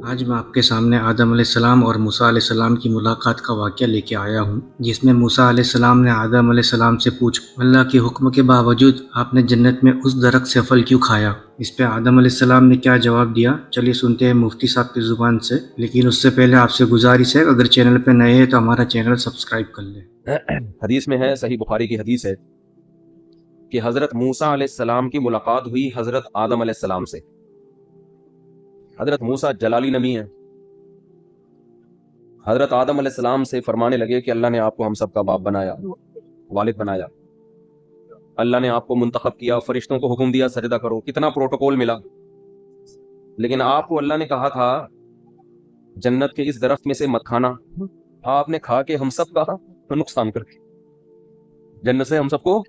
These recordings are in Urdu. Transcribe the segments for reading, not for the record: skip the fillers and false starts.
آج میں آپ کے سامنے آدم علیہ السلام اور موسیٰ علیہ السلام کی ملاقات کا واقعہ لے کے آیا ہوں، جس میں موسیٰ علیہ السلام نے آدم علیہ السلام سے پوچھا، اللہ کے حکم کے باوجود آپ نے جنت میں اس درخت سے پھل کیوں کھایا؟ اس پہ آدم علیہ السلام نے کیا جواب دیا، چلیے سنتے ہیں مفتی صاحب کی زبان سے۔ لیکن اس سے پہلے آپ سے گزارش ہے، اگر چینل پہ نئے ہیں تو ہمارا چینل سبسکرائب کر لیں۔ حدیث میں ہے، صحیح بخاری کی حدیث ہے کہ حضرت موسیٰ علیہ السلام کی ملاقات ہوئی حضرت آدم علیہ السلام سے۔ حضرت موسیٰ جلالی نبی ہیں، حضرت آدم علیہ السلام سے فرمانے لگے کہ اللہ نے آپ کو ہم سب کا باپ بنایا، والد بنایا، اللہ نے آپ کو منتخب کیا، فرشتوں کو حکم دیا سجدہ کرو، کتنا پروٹوکول ملا، لیکن آپ کو اللہ نے کہا تھا جنت کے اس درخت میں سے مت کھانا، آپ نے کھا کے ہم سب کا نقصان کر کے جنت سے ہم سب کو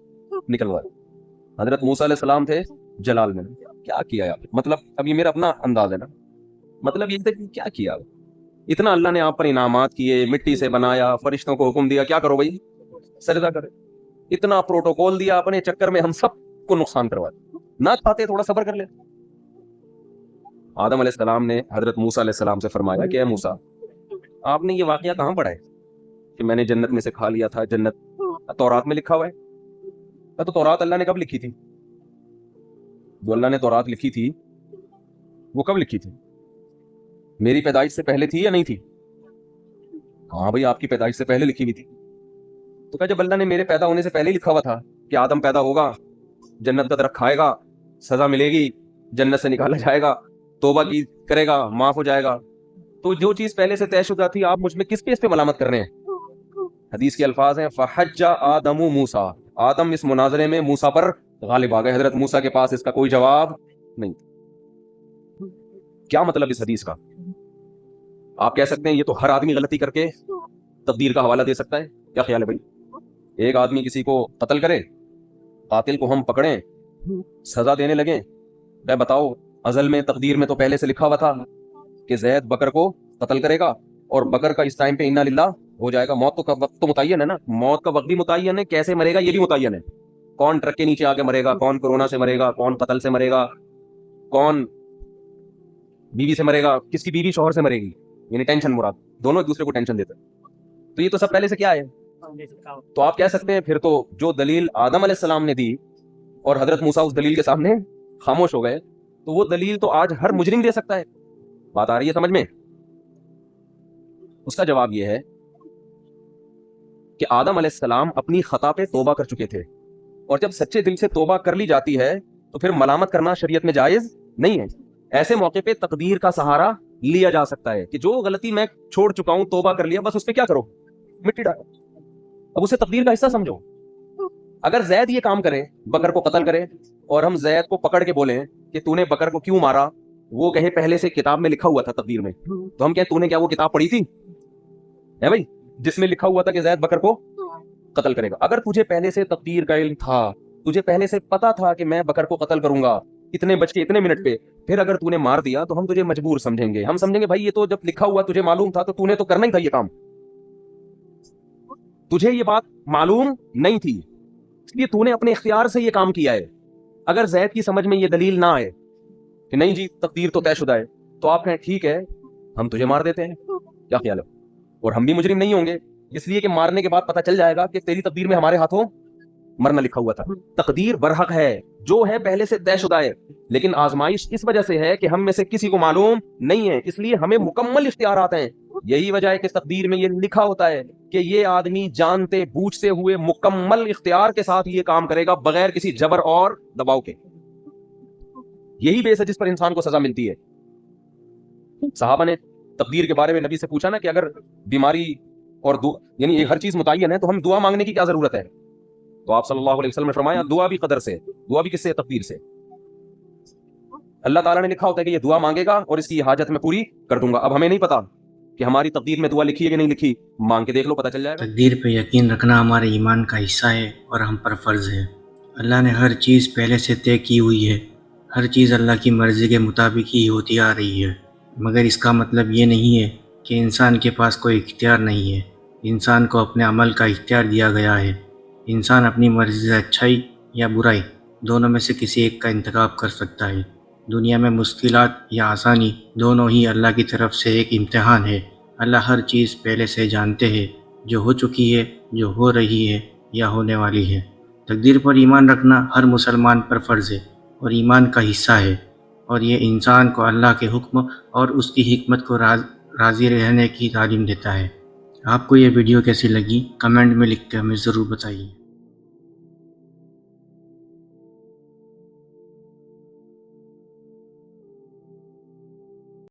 نکلوایا۔ حضرت موسیٰ علیہ السلام تھے جلال میں، کیا کیا آپ؟ مطلب اب یہ میرا اپنا انداز ہے نا، مطلب یہ تھا کہ کیا کیا، اتنا اللہ نے آپ پر انعامات کیے، مٹی سے بنایا، فرشتوں کو حکم دیا کیا کرو بھائی سجدہ کرے، اتنا پروٹوکول دیا، اپنے چکر میں ہم سب کو نقصان کروایا، نہ کھاتے تھوڑا صبر کر لے۔ آدم علیہ السلام نے حضرت موسیٰ علیہ السلام سے فرمایا کہ اے موسیٰ، آپ نے یہ واقعہ کہاں پڑھا ہے کہ میں نے جنت میں سے کھا لیا تھا؟ جنت تورات میں لکھا ہوا ہے، تو تورات اللہ نے کب لکھی تھی؟ جو اللہ نے تورات لکھی تھی وہ کب لکھی تھی؟ میری پیدائش سے پہلے تھی یا نہیں تھی؟ ہاں بھائی، آپ کی پیدائش سے پہلے لکھی ہوئی تھی۔ تو کہا جب اللہ نے میرے پیدا ہونے سے پہلے لکھا ہوا تھا کہ آدم پیدا ہوگا، جنت کا درخت کھائے گا، سزا ملے گی، جنت سے نکالا جائے گا، توبہ کی کرے گا، معاف ہو جائے گا، تو جو چیز پہلے سے طے شدہ تھی آپ مجھ میں کس پہ ملامت کر رہے ہیں؟ حدیث کے الفاظ ہیں فحج آدم موسیٰ، آدم اس مناظرے میں موسیٰ پر غالب آ گئے، حضرت موسیٰ کے پاس اس کا کوئی جواب نہیں۔ کیا مطلب اس حدیث کا؟ آپ کہہ سکتے ہیں یہ تو ہر آدمی غلطی کر کے تقدیر کا حوالہ دے سکتا ہے، کیا خیال ہے بھائی؟ ایک آدمی کسی کو قتل کرے، قاتل کو ہم پکڑیں، سزا دینے لگیں، میں بتاؤ ازل میں تقدیر میں تو پہلے سے لکھا ہوا تھا کہ زید بکر کو قتل کرے گا اور بکر کا اس ٹائم پہ انا للہ ہو جائے گا، موت کا وقت تو متعین ہے نا، موت کا وقت بھی متعین ہے، کیسے مرے گا یہ بھی متعین ہے، کون ٹرک کے نیچے آ کے مرے گا، کون کورونا سے مرے گا، کون قتل سے مرے گا، کون بیوی سے مرے گا، کس کی بیوی شوہر سے مرے گی، یعنی ٹینشن مراد، دونوں ایک دوسرے کو ٹینشن دیتے ہیں، تو یہ تو سب پہلے سے کیا ہے۔ تو آپ کہہ سکتے ہیں پھر تو جو دلیل آدم علیہ السلام نے دی اور حضرت موسیٰ اس دلیل کے سامنے خاموش ہو گئے، تو وہ دلیل تو آج ہر مجرم دے سکتا ہے۔ بات آ رہی ہے سمجھ میں؟ اس کا جواب یہ ہے کہ آدم علیہ السلام اپنی خطا پہ توبہ کر چکے تھے، اور جب سچے دل سے توبہ کر لی جاتی ہے تو پھر ملامت کرنا شریعت میں جائز نہیں ہے۔ ایسے موقع پہ تقدیر کا سہارا لیا جا سکتا ہے کہ جو غلطی میں چھوڑ چکا ہوں، توبہ کر لیا، بس اس پہ کیا کرو، مٹی ڈالو، اب اسے تقدیر کا حصہ سمجھو۔ اگر زید یہ کام کرے، بکر کو قتل کرے، اور ہم زید کو پکڑ کے بولیں کہ تو نے بکر کو کیوں مارا، وہ کہیں پہلے سے کتاب میں لکھا ہوا تھا تقدیر میں، تو ہم کہیں تو نے کیا وہ کتاب پڑھی تھی ہے بھائی جس میں لکھا ہوا تھا کہ زید بکر کو قتل کرے گا؟ اگر تجھے پہلے سے تقدیر کا علم تھا، تجھے پہلے سے پتا تھا کہ میں بکر کو قتل کروں گا اتنے بج کے اتنے منٹ پہ، پھر اگر تو نے مار دیا تو ہم تجھے مجبور سمجھیں گے، ہم سمجھیں گے بھائی یہ تو جب لکھا ہوا تجھے معلوم تھا تو نے تو کرنا ہی تھا یہ کام، تجھے یہ بات معلوم نہیں تھی اس لیے تو نے اپنے اختیار سے یہ کام کیا ہے۔ اگر زید کی سمجھ میں یہ دلیل نہ آئے کہ نہیں جی تقدیر تو طے شدہ ہے، تو آپ کہیں ٹھیک ہے ہم تجھے مار دیتے ہیں، کیا خیال ہے؟ اور ہم بھی مجرم نہیں ہوں گے، اس لیے کہ مارنے کے بعد پتہ چل جائے گا کہ تیری تقدیر میں ہمارے ہاتھوں مرنا لکھا ہوا تھا۔ تقدیر برحق ہے، جو ہے پہلے سے طے شدہ ہے، لیکن آزمائش اس وجہ سے ہے کہ ہم میں سے کسی کو معلوم نہیں ہے، اس لیے ہمیں مکمل اختیارات ہیں۔ یہی وجہ ہے کہ تقدیر میں یہ لکھا ہوتا ہے کہ یہ آدمی جانتے بوجھتے ہوئے مکمل اختیار کے ساتھ یہ کام کرے گا، بغیر کسی جبر اور دباؤ کے۔ یہی بیس ہے جس پر انسان کو سزا ملتی ہے۔ صحابہ نے تقدیر کے بارے میں نبی سے پوچھا نا کہ اگر بیماری اور یعنی یہ ہر چیز متعین ہے تو ہم دعا مانگنے کی کیا ضرورت ہے؟ تو آپ صلی اللہ علیہ وسلم نے فرمایا دعا بھی قدر سے، دعا بھی کس سے؟ تقدیر سے۔ اللہ تعالیٰ نے لکھا ہوتا ہے کہ یہ دعا مانگے گا اور اس کی حاجت میں پوری کر دوں گا۔ اب ہمیں نہیں پتا کہ ہماری تقدیر میں دعا لکھی ہے کہ نہیں لکھی، مانگ کے دیکھ لو، پتہ چل جائے گا۔ تقدیر پہ یقین رکھنا ہمارے ایمان کا حصہ ہے اور ہم پر فرض ہے۔ اللہ نے ہر چیز پہلے سے طے کی ہوئی ہے، ہر چیز اللہ کی مرضی کے مطابق ہی ہوتی آ رہی ہے، مگر اس کا مطلب یہ نہیں ہے کہ انسان کے پاس کوئی اختیار نہیں ہے۔ انسان کو اپنے عمل کا اختیار دیا گیا ہے، انسان اپنی مرضی سے اچھائی یا برائی دونوں میں سے کسی ایک کا انتخاب کر سکتا ہے۔ دنیا میں مشکلات یا آسانی دونوں ہی اللہ کی طرف سے ایک امتحان ہے۔ اللہ ہر چیز پہلے سے جانتے ہیں، جو ہو چکی ہے، جو ہو رہی ہے یا ہونے والی ہے۔ تقدیر پر ایمان رکھنا ہر مسلمان پر فرض ہے اور ایمان کا حصہ ہے، اور یہ انسان کو اللہ کے حکم اور اس کی حکمت کو راضی رہنے کی تعلیم دیتا ہے۔ آپ کو یہ ویڈیو کیسی لگی کمنٹ میں لکھ کے ہمیں ضرور بتائیے۔